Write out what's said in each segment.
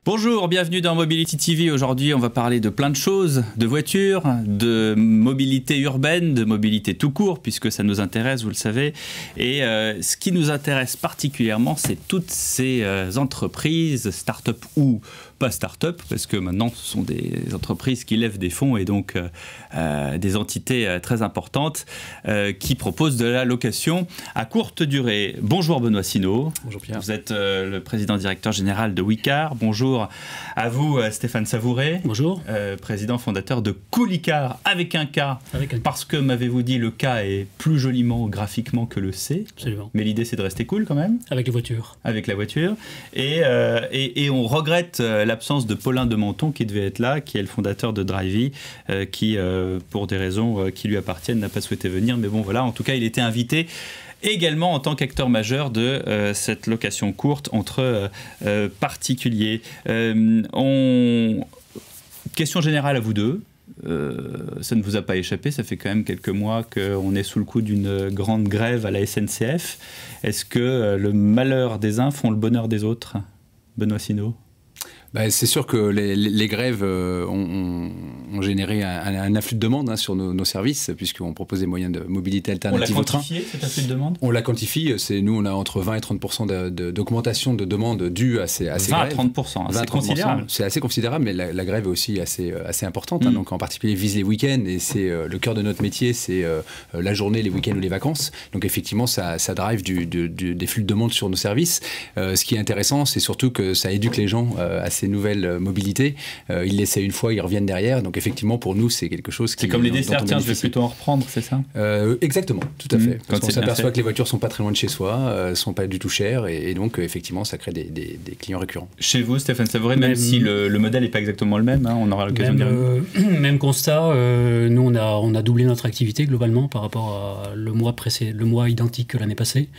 Bonjour, bienvenue dans Mobility TV. Aujourd'hui, on va parler de plein de choses, de voitures, de mobilité urbaine, de mobilité tout court, puisque ça nous intéresse, vous le savez. Et ce qui nous intéresse particulièrement, c'est toutes ces entreprises, start-up ou pas start-up, parce que maintenant, ce sont des entreprises qui lèvent des fonds et donc des entités très importantes qui proposent de la location à courte durée. Bonjour Benoît Sinault. Bonjour Pierre. Vous êtes le président-directeur général de Wicar. Bonjour à vous Stéphane Savouret. Bonjour. Président fondateur de Coolicar avec un K. Avec un K. Parce que m'avez-vous dit le K est plus joliment graphiquement que le C. Absolument. Mais l'idée c'est de rester cool quand même. Avec les voitures. Avec la voiture. Et on regrette l'absence de Paulin de Menton qui devait être là, qui est le fondateur de Drivey, qui pour des raisons qui lui appartiennent n'a pas souhaité venir. Mais bon voilà, en tout cas il était invité également en tant qu'acteur majeur de cette location courte entre particuliers. Question générale à vous deux. Ça ne vous a pas échappé, ça fait quand même quelques mois qu'on est sous le coup d'une grande grève à la SNCF. Est-ce que le malheur des uns font le bonheur des autres? Benoît Sinault. C'est sûr que les grèves ont généré un afflux de demande sur nos services, puisqu'on propose des moyens de mobilité alternative au train. On l'a quantifié, cet afflux de demande? On l'a quantifie. Nous, on a entre 20 et 30% d'augmentation de demandes dues à ces grèves. 20 à 30%, c'est considérable. C'est assez considérable, mais la grève est aussi assez importante. Donc en particulier, vise les week-ends, et c'est le cœur de notre métier, c'est la journée, les week-ends ou les vacances. Donc effectivement, ça drive des flux de demande sur nos services. Ce qui est intéressant, c'est surtout que ça éduque les gens à ces nouvelles mobilités. Ils l'essaient une fois, ils reviennent derrière. Donc effectivement, pour nous, c'est quelque chose qui... C'est comme les desserts, tiens, je vais plutôt en reprendre, c'est ça? Exactement, tout à fait. Parce qu'on s'aperçoit fait que les voitures sont pas très loin de chez soi, sont pas du tout chères, et donc effectivement, ça crée des clients récurrents. Chez vous, Stéphane Savouret, même si le modèle n'est pas exactement le même, hein, on aura l'occasion de dire. Même constat, nous on a doublé notre activité globalement par rapport à le mois identique que l'année passée.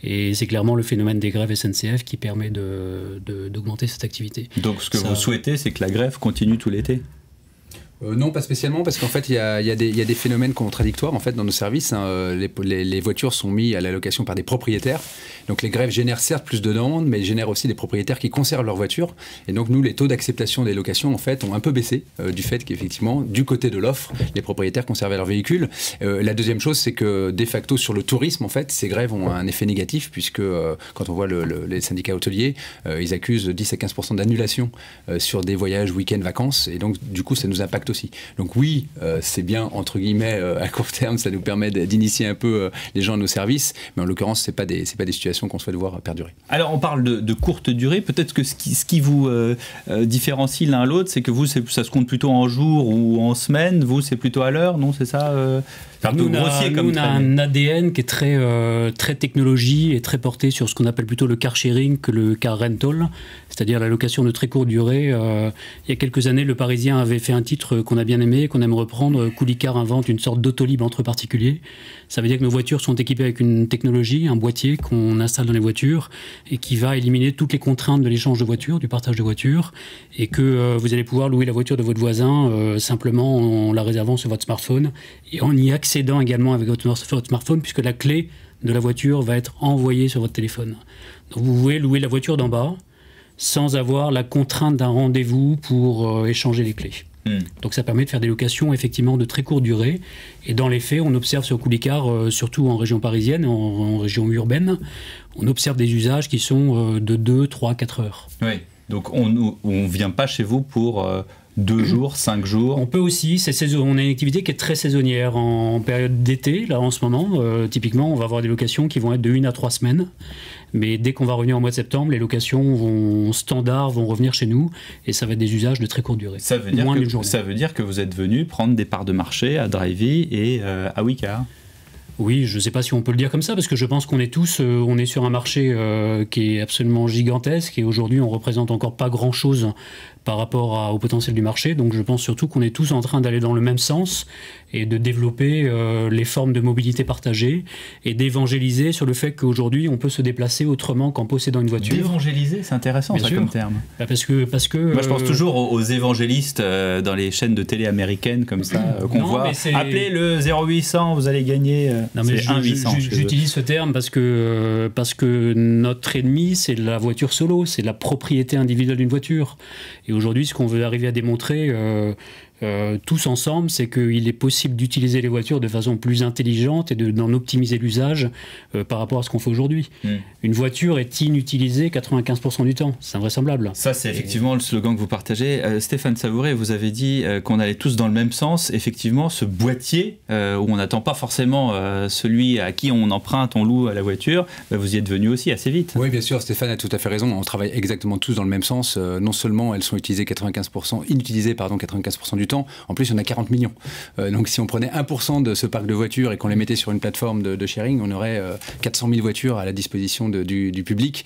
Et c'est clairement le phénomène des grèves SNCF qui permet d'augmenter cette activité. Donc ce que vous souhaitez, c'est que la grève continue tout l'été? Non, pas spécialement, parce qu'en fait, il y a des phénomènes contradictoires en fait, dans nos services. Les voitures sont mises à la location par des propriétaires. Donc les grèves génèrent certes plus de demandes, mais génèrent aussi des propriétaires qui conservent leurs voitures. Et donc nous, les taux d'acceptation des locations en fait, ont un peu baissé du fait qu'effectivement, du côté de l'offre, les propriétaires conservaient leurs véhicules. La deuxième chose, c'est que de facto, sur le tourisme, en fait, ces grèves ont un effet négatif, puisque quand on voit les syndicats hôteliers, ils accusent 10 à 15% d'annulation sur des voyages week-end vacances. Et donc, du coup, ça nous impacte aussi. Donc oui, c'est bien, entre guillemets, à court terme, ça nous permet d'initier un peu les gens à nos services, mais en l'occurrence, ce n'est pas des situations qu'on souhaite voir perdurer. Alors, on parle de courte durée. Peut-être que ce qui vous différencie l'un à l'autre, c'est que vous, ça se compte plutôt en jours ou en semaines. Vous, c'est plutôt à l'heure, non? C'est ça Nous, on a un ADN qui est très technologie et très porté sur ce qu'on appelle plutôt le car sharing que le car rental, c'est-à-dire la location de très courte durée. Il y a quelques années, Le Parisien avait fait un titre qu'on a bien aimé, qu'on aime reprendre. Coolicar invente une sorte d'autolib entre particuliers. Ça veut dire que nos voitures sont équipées avec une technologie, un boîtier qu'on installe dans les voitures et qui va éliminer toutes les contraintes de l'échange de voitures, du partage de voitures, et que vous allez pouvoir louer la voiture de votre voisin simplement en la réservant sur votre smartphone et en y accédant également avec votre smartphone, puisque la clé de la voiture va être envoyée sur votre téléphone. Donc vous pouvez louer la voiture d'en bas sans avoir la contrainte d'un rendez-vous pour échanger les clés. Donc ça permet de faire des locations effectivement de très courte durée. Et dans les faits, on observe sur Coolicar, surtout en région parisienne, en région urbaine, on observe des usages qui sont de 2, 3, 4 heures. Oui, donc on ne vient pas chez vous pour 2 jours, 5 jours. On peut aussi, on a une activité qui est très saisonnière. En période d'été, là en ce moment, typiquement, on va avoir des locations qui vont être de 1 à 3 semaines. Mais dès qu'on va revenir au mois de septembre, les locations vont revenir chez nous et ça va être des usages de très courte durée. Ça veut dire que vous êtes venu prendre des parts de marché à Drivey et à Wicar. Oui, je ne sais pas si on peut le dire comme ça, parce que je pense qu'on est tous, on est sur un marché qui est absolument gigantesque et aujourd'hui on ne représente encore pas grand-chose par rapport au potentiel du marché. Donc je pense surtout qu'on est tous en train d'aller dans le même sens et de développer les formes de mobilité partagée et d'évangéliser sur le fait qu'aujourd'hui on peut se déplacer autrement qu'en possédant une voiture. D'évangéliser, c'est intéressant ça comme terme. Parce que moi je pense toujours aux évangélistes dans les chaînes de télé américaines comme ça qu'on voit. Appelez le 0800, vous allez gagner. J'utilise ce terme parce que notre ennemi, c'est la voiture solo, c'est la propriété individuelle d'une voiture. Et aujourd'hui, ce qu'on veut arriver à démontrer tous ensemble, c'est qu'il est possible d'utiliser les voitures de façon plus intelligente et d'en optimiser l'usage par rapport à ce qu'on fait aujourd'hui. Une voiture est inutilisée 95% du temps, c'est invraisemblable. Ça, c'est effectivement le slogan que vous partagez. Stéphane Savouré, vous avez dit qu'on allait tous dans le même sens. Effectivement, ce boîtier, où on n'attend pas forcément celui à qui on emprunte, on loue à la voiture, vous y êtes venu aussi assez vite. Oui, bien sûr, Stéphane a tout à fait raison. On travaille exactement tous dans le même sens. Non seulement elles sont inutilisées 95% du temps, en plus il y en a 40 millions. Donc si on prenait 1% de ce parc de voitures et qu'on les mettait sur une plateforme de sharing, on aurait 400 000 voitures à la disposition du public.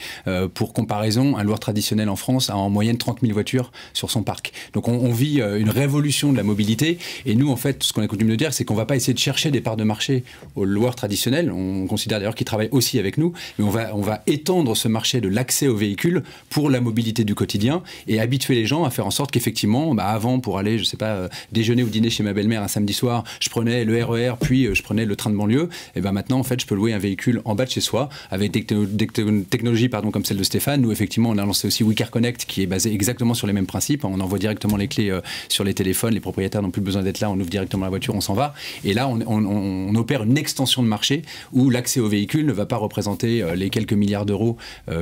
Pour comparaison, un loueur traditionnel en France a en moyenne 30 000 voitures sur son parc. Donc on vit une révolution de la mobilité, et nous en fait ce qu'on a coutume de dire, c'est qu'on ne va pas essayer de chercher des parts de marché aux loueurs traditionnels. On considère d'ailleurs qu'ils travaillent aussi avec nous, mais on va étendre ce marché de l'accès aux véhicules pour la mobilité du quotidien et habituer les gens à faire en sorte qu'effectivement, avant, pour aller, je sais pas, déjeuner ou dîner chez ma belle-mère un samedi soir, je prenais le RER, puis je prenais le train de banlieue, et maintenant en fait je peux louer un véhicule en bas de chez soi avec des technologies comme celle de Stéphane. Nous effectivement on a lancé aussi WeCar Connect, qui est basé exactement sur les mêmes principes. On envoie directement les clés sur les téléphones, les propriétaires n'ont plus besoin d'être là, on ouvre directement la voiture, on s'en va, et là on opère une extension de marché où l'accès aux véhicules ne va pas représenter les quelques milliards d'euros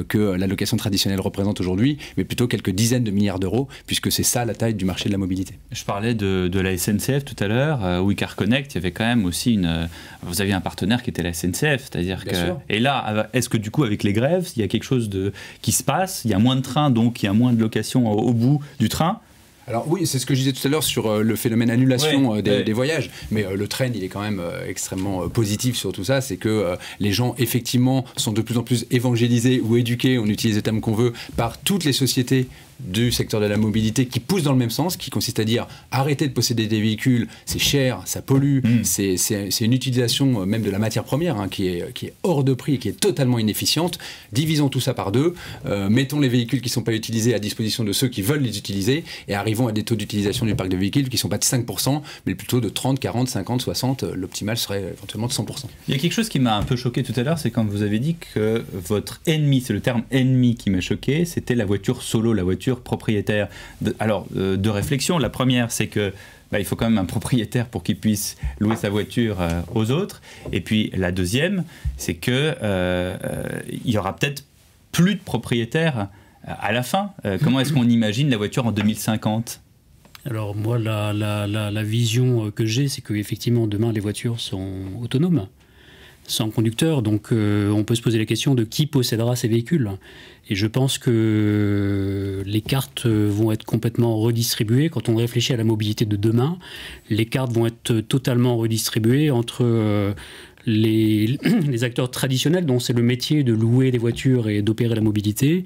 que la location traditionnelle représente aujourd'hui, mais plutôt quelques dizaines de milliards d'euros, puisque c'est ça la taille du marché de la mobilité. Je parlais de la SNCF tout à l'heure, WeCar Connect, il y avait quand même aussi vous aviez un partenaire qui était la SNCF, c'est-à-dire que... Sûr. Et là, est-ce que du coup avec les grèves, il y a quelque chose qui se passe, il y a moins de trains, donc il y a moins de locations au bout du train? Alors oui, c'est ce que je disais tout à l'heure sur le phénomène annulation des voyages, mais le trend il est quand même extrêmement positif sur tout ça, c'est que les gens effectivement sont de plus en plus évangélisés ou éduqués, on utilise les termes qu'on veut, par toutes les sociétés du secteur de la mobilité qui pousse dans le même sens, qui consiste à dire arrêtez de posséder des véhicules, c'est cher, ça pollue, c'est une utilisation même de la matière première qui est hors de prix et qui est totalement inefficiente. Divisons tout ça par deux, mettons les véhicules qui ne sont pas utilisés à disposition de ceux qui veulent les utiliser et arrivons à des taux d'utilisation du parc de véhicules qui ne sont pas de 5%, mais plutôt de 30, 40, 50, 60. L'optimal serait éventuellement de 100%. Il y a quelque chose qui m'a un peu choqué tout à l'heure, c'est quand vous avez dit que votre ennemi, c'est le terme ennemi qui m'a choqué, c'était la voiture solo, la voiture propriétaire. Deux réflexions. La première, c'est que il faut quand même un propriétaire pour qu'il puisse louer sa voiture aux autres. Et puis la deuxième, c'est que il y aura peut-être plus de propriétaires à la fin. Comment est-ce qu'on imagine la voiture en 2050 ? Alors moi, la vision que j'ai, c'est qu'effectivement, demain, les voitures sont autonomes, sans conducteur, donc on peut se poser la question de qui possédera ces véhicules. Et je pense que les cartes vont être complètement redistribuées. Quand on réfléchit à la mobilité de demain, les cartes vont être totalement redistribuées entre les acteurs traditionnels, dont c'est le métier de louer des voitures et d'opérer la mobilité,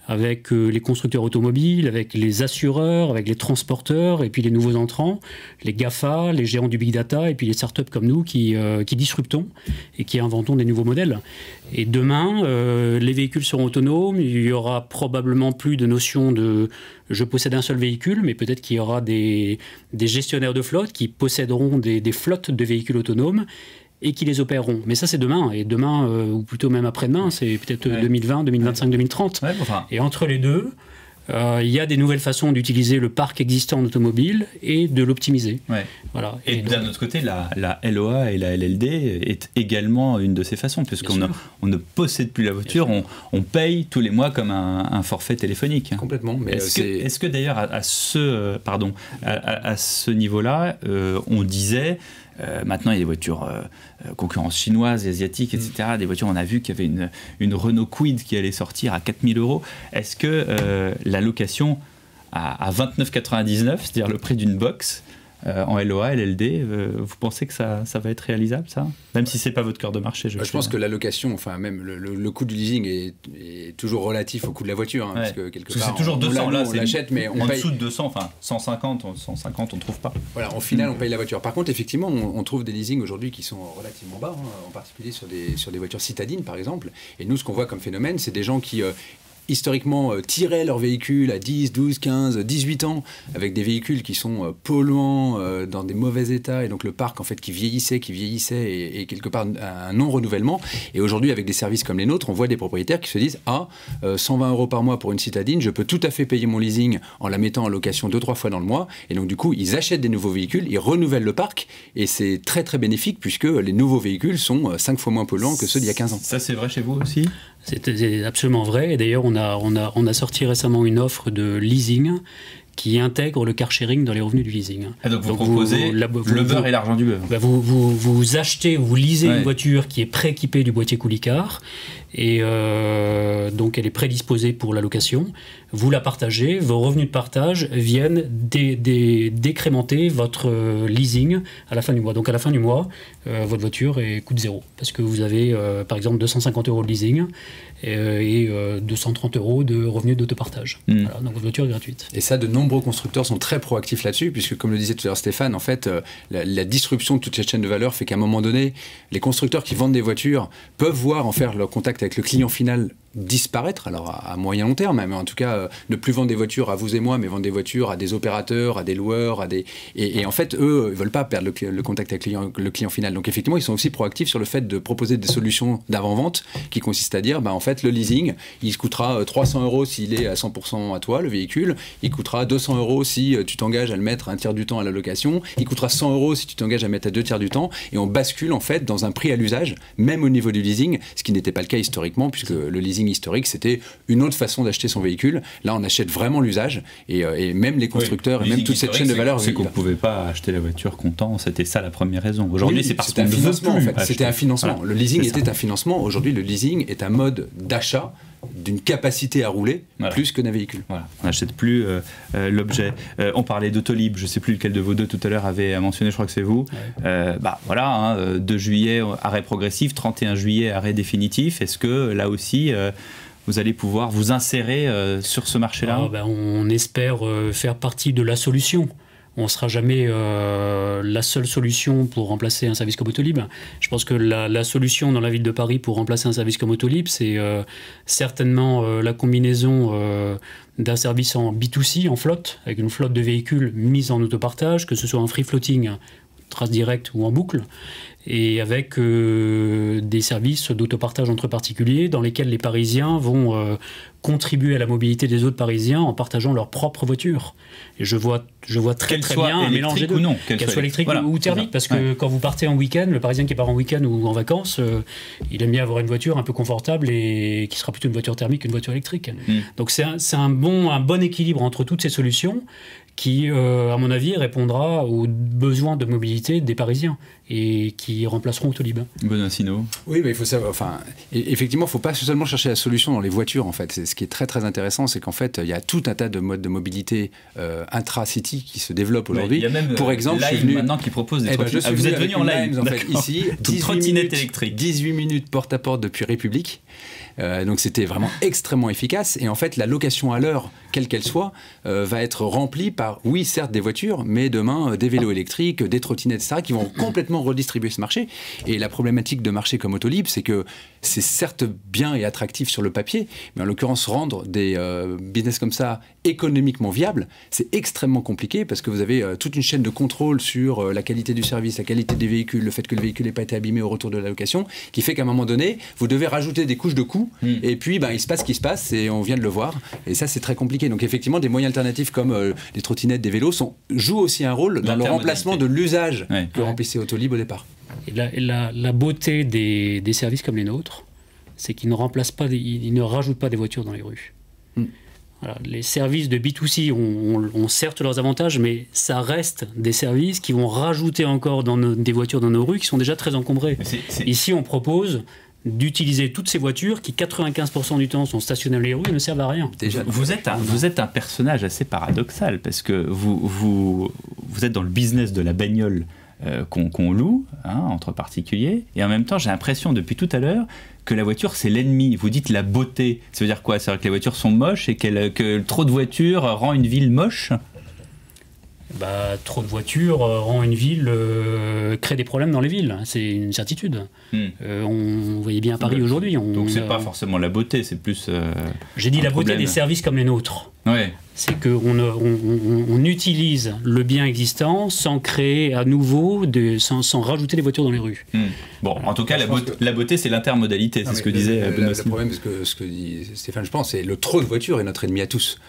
avec les constructeurs automobiles, avec les assureurs, avec les transporteurs, et puis les nouveaux entrants, les GAFA, les géants du Big Data, et puis les startups comme nous qui disruptons et qui inventons des nouveaux modèles. Et demain, les véhicules seront autonomes, il y aura probablement plus de notion de « je possède un seul véhicule », mais peut-être qu'il y aura des gestionnaires de flotte qui posséderont des flottes de véhicules autonomes et qui les opéreront. Mais ça, c'est demain. Et demain, ou plutôt même après-demain, c'est peut-être 2020, 2025, 2030. Ouais, enfin. Et entre les deux, il y a des nouvelles façons d'utiliser le parc existant d'automobile et de l'optimiser. Ouais. Voilà. Et d'un autre côté, la LOA et la LLD est également une de ces façons, puisqu'on ne possède plus la voiture, on paye tous les mois comme un forfait téléphonique. Complètement. Mais est-ce que d'ailleurs, à ce niveau-là, on disait... maintenant, il y a des voitures concurrence chinoise, asiatique, etc. Des voitures, on a vu qu'il y avait une Renault Kwid qui allait sortir à 4 000 €. Est-ce que la location à 29,99 €, c'est-à-dire le prix d'une box, en LOA, LLD, vous pensez que ça va être réalisable, ça ? Même si ce n'est pas votre cœur de marché, je pense que la location, enfin même le coût du leasing est toujours relatif au coût de la voiture. Parce que quelque part, c'est toujours 200, on l'achète, mais on en paye... dessous de 200, enfin 150, on ne trouve pas. Voilà, au final, on paye la voiture. Par contre, effectivement, on trouve des leasings aujourd'hui qui sont relativement bas, en particulier sur des voitures citadines, par exemple. Et nous, ce qu'on voit comme phénomène, c'est des gens qui historiquement tiraient leur véhicule à 10, 12, 15, 18 ans, avec des véhicules qui sont polluants, dans des mauvais états, et donc le parc en fait qui vieillissait, et quelque part un non-renouvellement. Et aujourd'hui, avec des services comme les nôtres, on voit des propriétaires qui se disent 120 € par mois pour une citadine, je peux tout à fait payer mon leasing en la mettant en location 2-3 fois dans le mois. Et donc du coup, ils achètent des nouveaux véhicules, ils renouvellent le parc, et c'est très très bénéfique puisque les nouveaux véhicules sont 5 fois moins polluants que ceux d'il y a 15 ans. Ça, c'est vrai chez vous aussi ? C'est absolument vrai. Et d'ailleurs, on a sorti récemment une offre de leasing qui intègre le car sharing dans les revenus du leasing. Ah, donc vous proposez le beurre et l'argent du beurre. Vous achetez, vous leasez une voiture qui est prééquipée du boîtier Coulicard, et donc elle est prédisposée pour la location. Vous la partagez, vos revenus de partage viennent décrémenter votre leasing à la fin du mois. Donc à la fin du mois, votre voiture coûte 0, parce que vous avez par exemple 250 € de leasing et 230 € de revenus d'autopartage. Voilà, donc votre voiture est gratuite. Et ça, de nombreux constructeurs sont très proactifs là-dessus, puisque comme le disait tout à l'heure Stéphane, en fait, la disruption de toute cette chaîne de valeur fait qu'à un moment donné, les constructeurs qui vendent des voitures peuvent voir en faire leur contact avec le client final disparaître, alors à moyen long terme, mais en tout cas ne plus vendre des voitures à vous et moi, mais vendre des voitures à des opérateurs, à des loueurs, et en fait eux ils veulent pas perdre le contact avec le client final. Donc effectivement ils sont aussi proactifs sur le fait de proposer des solutions d'avant-vente qui consistent à dire en fait le leasing il coûtera 300 € s'il est à 100% à toi le véhicule, il coûtera 200 € si tu t'engages à le mettre un tiers du temps à la location, il coûtera 100 € si tu t'engages à le mettre à 2 tiers du temps, et on bascule en fait dans un prix à l'usage même au niveau du leasing, ce qui n'était pas le cas historiquement, puisque le leasing historique, c'était une autre façon d'acheter son véhicule. Là, on achète vraiment l'usage, et même les constructeurs, et même toute cette chaîne de valeur. C'est qu'on ne pouvait pas acheter la voiture content, c'était ça la première raison. Aujourd'hui, c'est parce qu'on un ne financement, veut plus en fait. C'était un financement. Voilà. Le leasing était un financement. Aujourd'hui, le leasing est un mode d'achat d'une capacité à rouler plus que d'un véhicule. Voilà. On n'achète plus l'objet. On parlait d'Autolib, je ne sais plus lequel de vous deux tout à l'heure avait mentionné, je crois que c'est vous. 2 juillet, arrêt progressif, 31 juillet, arrêt définitif. Est-ce que là aussi, vous allez pouvoir vous insérer sur ce marché-là ? On espère faire partie de la solution. On ne sera jamais la seule solution pour remplacer un service comme Autolib. Je pense que la solution dans la ville de Paris pour remplacer un service comme Autolib, c'est certainement la combinaison d'un service en B2C, en flotte, avec une flotte de véhicules mise en autopartage, que ce soit en free floating, trace directe ou en boucle, et avec des services d'autopartage entre particuliers dans lesquels les Parisiens vont contribuer à la mobilité des autres Parisiens en partageant leur propre voiture. Et je vois très bien un mélange des deux. Qu'elle soit électrique ou thermique, parce que quand vous partez en week-end, le Parisien qui part en week-end ou en vacances, il aime bien avoir une voiture un peu confortable et qui sera plutôt une voiture thermique qu'une voiture électrique. Donc c'est un bon équilibre entre toutes ces solutions qui, à mon avis, répondra aux besoins de mobilité des Parisiens et qui remplaceront Autolib. Benoît Sinault. Oui, mais il faut savoir, effectivement, il ne faut pas seulement chercher la solution dans les voitures, en fait. Ce qui est très, très intéressant, c'est qu'en fait, il y a tout un tas de modes de mobilité intra-city qui se développent aujourd'hui. Il y a même pour exemple, Live je suis venu maintenant qui propose des trottinettes. Vous êtes venu en live, en fait, ici, trottinette électrique. 18 minutes porte-à-porte depuis République. Donc c'était vraiment extrêmement efficace, et en fait la location à l'heure, quelle qu'elle soit, va être remplie par, oui certes des voitures, mais demain des vélos électriques, des trottinettes, etc., qui vont complètement redistribuer ce marché. Et la problématique de marché comme Autolib, c'est que c'est certes bien et attractif sur le papier, mais en l'occurrence rendre des business comme ça économiquement viables, c'est extrêmement compliqué, parce que vous avez toute une chaîne de contrôle sur la qualité du service, la qualité des véhicules, le fait que le véhicule n'ait pas été abîmé au retour de la location, qui fait qu'à un moment donné, vous devez rajouter des couches de coûts. Et puis il se passe ce qui se passe, et on vient de le voir, et ça c'est très compliqué. Donc effectivement des moyens alternatifs comme les trottinettes, des vélos jouent aussi un rôle dans le remplacement de l'usage que remplissait Autolib au départ. Et la beauté des services comme les nôtres, c'est qu'ils ne remplacent pas, ils ne rajoutent pas des voitures dans les rues. Voilà, les services de B2C ont certes leurs avantages, mais ça reste des services qui vont rajouter encore des voitures dans nos rues qui sont déjà très encombrées. Ici on propose d'utiliser toutes ces voitures qui 95% du temps sont stationnées dans les rues et ne servent à rien. Déjà, vous êtes un personnage assez paradoxal, parce que vous êtes dans le business de la bagnole qu'on loue entre particuliers, et en même temps j'ai l'impression depuis tout à l'heure que la voiture c'est l'ennemi. Vous dites la beauté, ça veut dire quoi? C'est-à-dire que les voitures sont moches et que trop de voitures rend une ville moche? trop de voitures rend une ville, crée des problèmes dans les villes. C'est une certitude. On voyait bien à Paris aujourd'hui. Donc c'est pas forcément la beauté, c'est plus. J'ai dit la beauté des services comme les nôtres. Ouais. C'est qu'on utilise le bien existant sans créer à nouveau, sans rajouter des voitures dans les rues. Bon, en tout cas, la beauté, c'est l'intermodalité, c'est ce que disait Benoît. Le problème, ce que dit Stéphane, je pense, c'est le trop de voitures est notre ennemi à tous.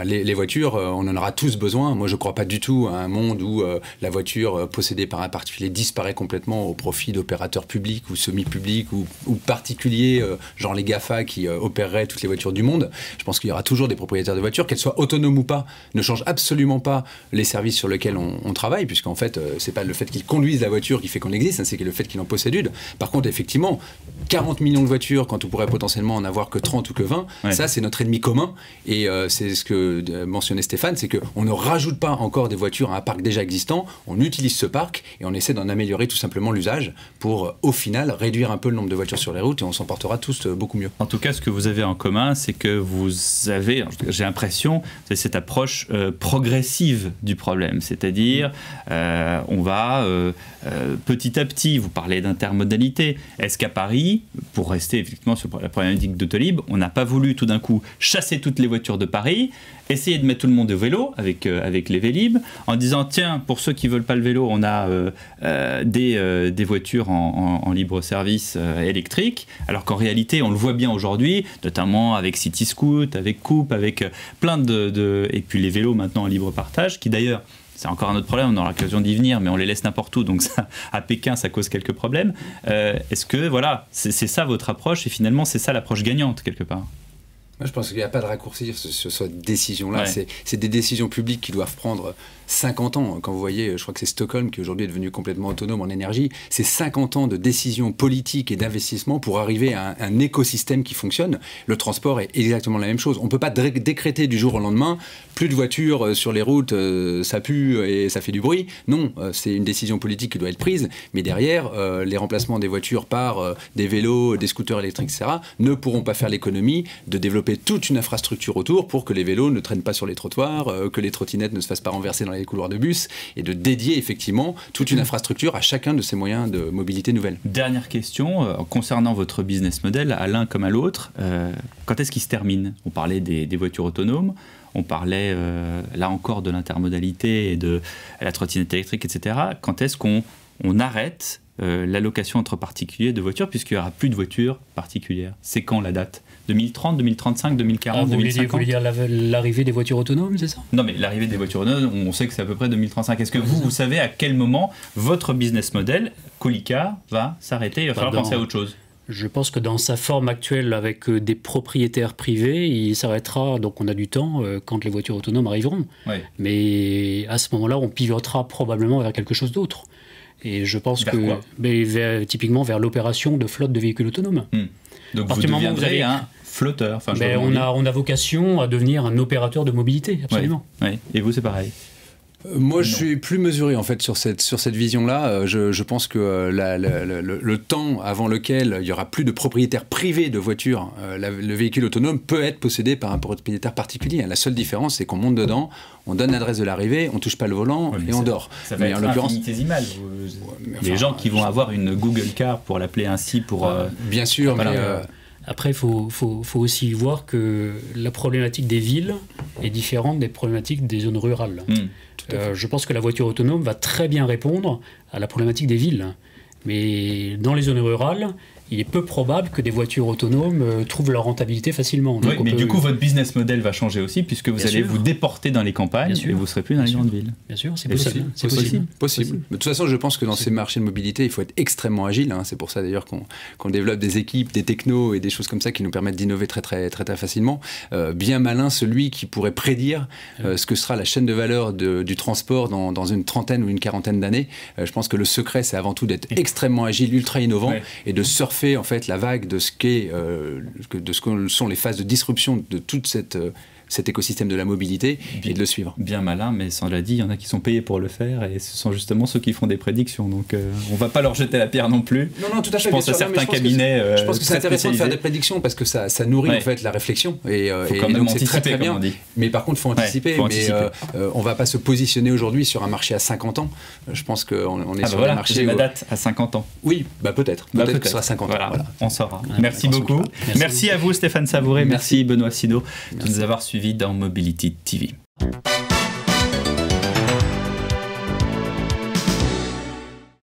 Les voitures, on en aura tous besoin. Moi, je ne crois pas du tout à un monde où la voiture possédée par un particulier disparaît complètement au profit d'opérateurs publics ou semi-publics ou particuliers, genre les GAFA qui opéreraient toutes les voitures du monde. Je pense qu'il y aura toujours des propriétaires de voitures, qu'elles soient autonomes ou pas, ne change absolument pas les services sur lesquels on travaille, puisqu'en fait, c'est pas le fait qu'ils conduisent la voiture qui fait qu'on existe, c'est le fait qu'ils en possèdent une. Par contre, effectivement, 40 millions de voitures, quand on pourrait potentiellement en avoir que 30 ou que 20, ça, c'est notre ennemi commun. Et c'est ce que mentionnait Stéphane, c'est qu'on ne rajoute pas encore des voitures à un parc déjà existant, on utilise ce parc et on essaie d'en améliorer tout simplement l'usage pour, au final, réduire un peu le nombre de voitures sur les routes et on s'en portera tous beaucoup mieux. En tout cas, ce que vous avez en commun, c'est que vous avez, j'ai l'impression, c'est cette approche progressive du problème. C'est-à-dire, on va petit à petit, vous parlez d'intermodalité. Est-ce qu'à Paris, pour rester effectivement sur la problématique d'Autolib, on n'a pas voulu tout d'un coup chasser toutes les voitures de Paris, essayer de mettre tout le monde au vélo avec les Vélib, en disant tiens, pour ceux qui ne veulent pas le vélo, on a des voitures en libre service électrique, alors qu'en réalité, on le voit bien aujourd'hui, notamment avec Cityscoot, avec Coupe, avec plein et puis les vélos maintenant en libre partage, qui d'ailleurs, c'est encore un autre problème, on aura l'occasion d'y venir, mais on les laisse n'importe où, donc ça, à Pékin, ça cause quelques problèmes. Est-ce que, voilà, c'est ça votre approche, et finalement, c'est ça l'approche gagnante, quelque part? Moi, je pense qu'il n'y a pas de raccourci sur cette décision-là. C'est des décisions publiques qui doivent prendre 50 ans. Quand vous voyez, je crois que c'est Stockholm qui aujourd'hui est devenu complètement autonome en énergie. C'est 50 ans de décisions politiques et d'investissement pour arriver à un écosystème qui fonctionne. Le transport est exactement la même chose. On ne peut pas décréter du jour au lendemain, plus de voitures sur les routes, ça pue et ça fait du bruit. Non, c'est une décision politique qui doit être prise. Mais derrière, les remplacements des voitures par des vélos, des scooters électriques, etc., ne pourront pas faire l'économie de développer toute une infrastructure autour pour que les vélos ne traînent pas sur les trottoirs, que les trottinettes ne se fassent pas renverser dans les couloirs de bus, et de dédier effectivement toute une infrastructure à chacun de ces moyens de mobilité nouvelle. Dernière question, concernant votre business model, à l'un comme à l'autre, quand est-ce qu'il se termine? On parlait des voitures autonomes, on parlait là encore de l'intermodalité et de la trottinette électrique, etc. Quand est-ce qu'on arrête l'allocation entre particuliers de voitures, puisqu'il n'y aura plus de voitures particulières? C'est quand la date? 2030, 2035, 2040, 2050? Vous voulez dire l'arrivée des voitures autonomes, c'est ça? Non, mais l'arrivée des voitures autonomes, on sait que c'est à peu près 2035. Est-ce que vous savez à quel moment votre business model, Colicar, va s'arrêter? Il va falloir penser à autre chose. Je pense que dans sa forme actuelle, avec des propriétaires privés, il s'arrêtera, donc on a du temps, quand les voitures autonomes arriveront. Ouais. Mais à ce moment-là, on pivotera probablement vers quelque chose d'autre. Et je pense typiquement vers l'opération de flotte de véhicules autonomes. Donc vous deviendrez un flotteur. Enfin, on a vocation à devenir un opérateur de mobilité, absolument. Ouais. Et vous, c'est pareil? Moi, je suis plus mesuré en fait sur cette vision-là. Je pense que le temps avant lequel il y aura plus de propriétaires privés de voitures, le véhicule autonome peut être possédé par un propriétaire particulier. La seule différence, c'est qu'on monte dedans, on donne l'adresse de l'arrivée, on touche pas le volant et on dort. Ça va être infinitésimal. Les gens qui vont avoir une Google Car, pour l'appeler ainsi, pour bien sûr, mais après, il faut aussi voir que la problématique des villes est différente des problématiques des zones rurales. Je pense que la voiture autonome va très bien répondre à la problématique des villes. Mais dans les zones rurales, il est peu probable que des voitures autonomes trouvent leur rentabilité facilement. Oui, mais du coup, votre business model va changer aussi, puisque vous allez vous déporter dans les campagnes et vous ne serez plus dans les grandes villes. Bien sûr, c'est possible. Possible. De toute façon, je pense que dans ces marchés de mobilité, il faut être extrêmement agile. C'est pour ça d'ailleurs qu'on développe des équipes, des technos et des choses comme ça qui nous permettent d'innover très, très, très, très facilement. Bien malin celui qui pourrait prédire ce que sera la chaîne de valeur du transport dans une trentaine ou une quarantaine d'années. Je pense que le secret, c'est avant tout d'être extrêmement agile, ultra innovant et de surfer en fait la vague de ce que sont les phases de disruption de toute cette cet écosystème de la mobilité et de le suivre. Bien malin, mais cela dit, il y en a qui sont payés pour le faire et ce sont justement ceux qui font des prédictions. Donc on ne va pas leur jeter la pierre non plus. Non, tout à fait. Je pense à certains cabinets. Je pense que c'est intéressant de faire des prédictions parce que ça nourrit en fait la réflexion. Et donc c'est très bien. Mais par contre, il faut anticiper. On ne va pas se positionner aujourd'hui sur un marché à 50 ans. Je pense qu'on est sur un marché. J'ai ma date à 50 ans. Oui, peut-être. Peut-être que ce sera 50 ans. Voilà. On saura. Merci beaucoup. Merci à vous, Stéphane Savouré. Merci Benoît Sinaud de nous avoir suivis dans Mobility TV.